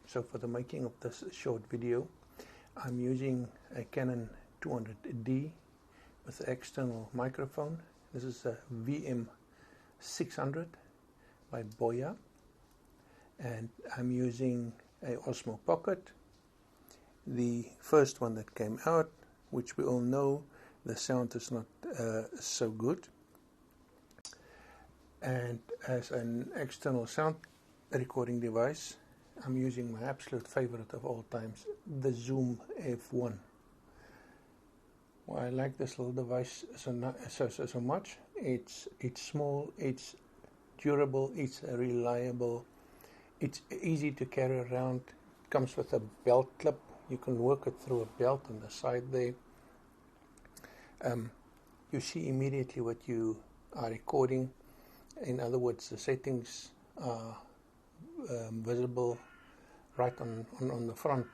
So for the making of this short video, I'm using a Canon 200D with an external microphone. This is a VM600 by Boya, and I'm using a Osmo Pocket, the first one that came out, which we all know the sound is not so good. And as an external sound recording device, I'm using my absolute favorite of all times, the Zoom F1. Why I like this little device so much, it's small, it's durable, it's reliable, it's easy to carry around, it comes with a belt clip, you can work it through a belt on the side there. You see immediately what you are recording. In other words, the settings are visible right on the front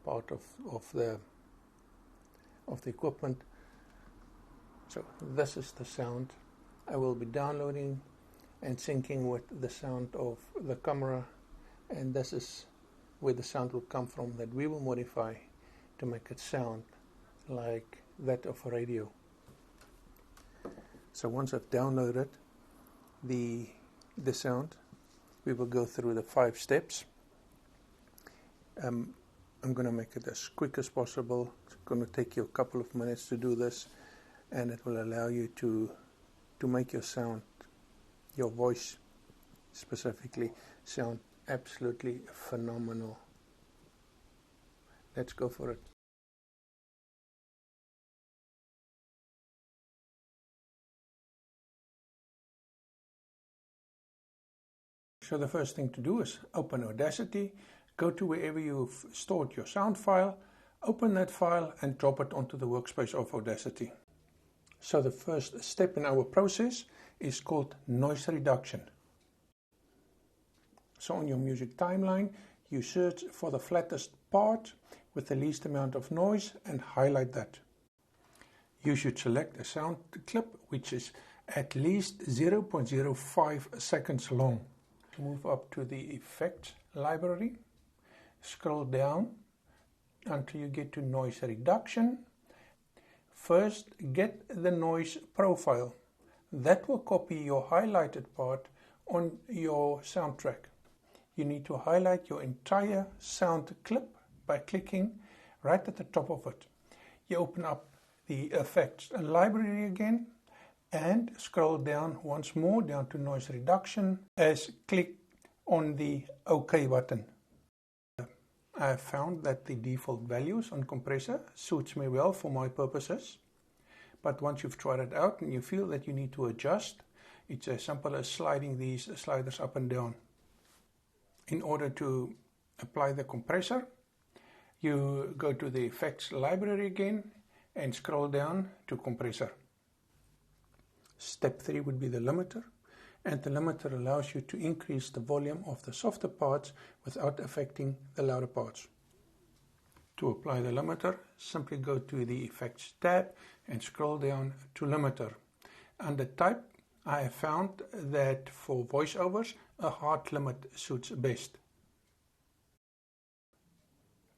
part of the equipment. So this is the sound. I will be downloading and syncing with the sound of the camera, and this is where the sound will come from, that we will modify to make it sound like that of a radio. So once I've downloaded the sound, we will go through the 5 steps. I'm going to make it as quick as possible. It's going to take you a couple of minutes to do this, and it will allow you to make your sound, your voice specifically, sound absolutely phenomenal. Let's go for it. So the first thing to do is open Audacity, go to wherever you've stored your sound file, open that file and drop it onto the workspace of Audacity. So the first step in our process is called noise reduction. So on your music timeline, you search for the flattest part with the least amount of noise and highlight that. You should select a sound clip which is at least 0.05 seconds long. Move up to the effects library, scroll down until you get to noise reduction. First, get the noise profile. That will copy your highlighted part on your soundtrack. You need to highlight your entire sound clip by clicking right at the top of it. You open up the effects library again and scroll down once more down to noise reduction as click on the OK button. I have found that the default values on compressor suits me well for my purposes, but once you've tried it out and you feel that you need to adjust, it's as simple as sliding these sliders up and down. In order to apply the compressor, you go to the effects library again and scroll down to compressor. Step 3 would be the limiter, and the limiter allows you to increase the volume of the softer parts without affecting the louder parts. To apply the limiter, simply go to the Effects tab and scroll down to Limiter. Under Type, I have found that for voiceovers, a hard limit suits best.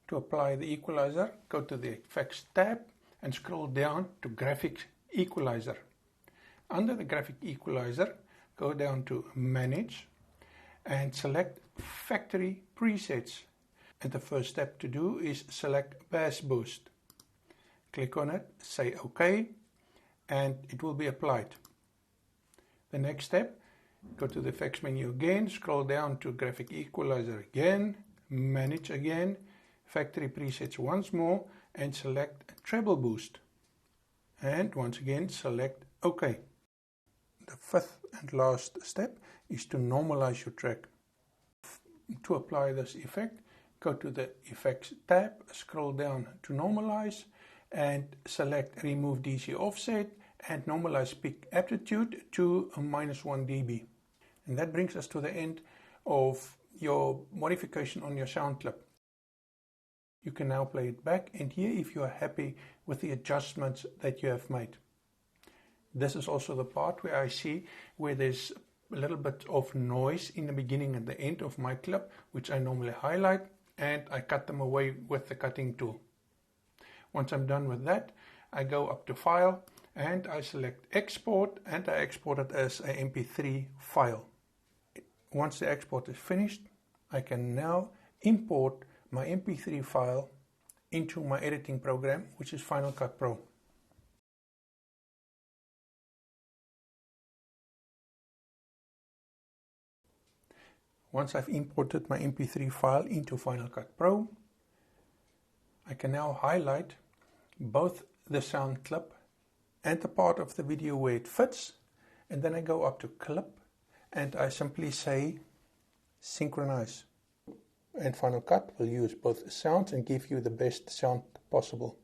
To apply the equalizer, go to the Effects tab and scroll down to Graphics Equalizer. Under the Graphic Equalizer, go down to Manage and select Factory Presets. And the first step to do is select Bass Boost. Click on it, say OK, and it will be applied. The next step, go to the Effects menu again, scroll down to Graphic Equalizer again, Manage again, Factory Presets once more, and select Treble Boost. And once again, select OK. The fifth and last step is to normalize your track. To apply this effect, go to the Effects tab, scroll down to Normalize, and select Remove DC Offset and normalize peak amplitude to a -1 dB. And that brings us to the end of your modification on your sound clip. You can now play it back and hear if you are happy with the adjustments that you have made. This is also the part where I see where there's a little bit of noise in the beginning and the end of my clip, which I normally highlight. and I cut them away with the cutting tool. Once I'm done with that, I go up to File and I select Export, and I export it as a MP3 file. Once the export is finished, I can now import my MP3 file into my editing program, which is Final Cut Pro. Once I've imported my MP3 file into Final Cut Pro, I can now highlight both the sound clip and the part of the video where it fits, and then I go up to Clip and I simply say Synchronize. And Final Cut will use both sounds and give you the best sound possible.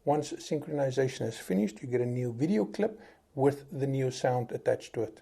Once synchronization is finished, you get a new video clip with the new sound attached to it.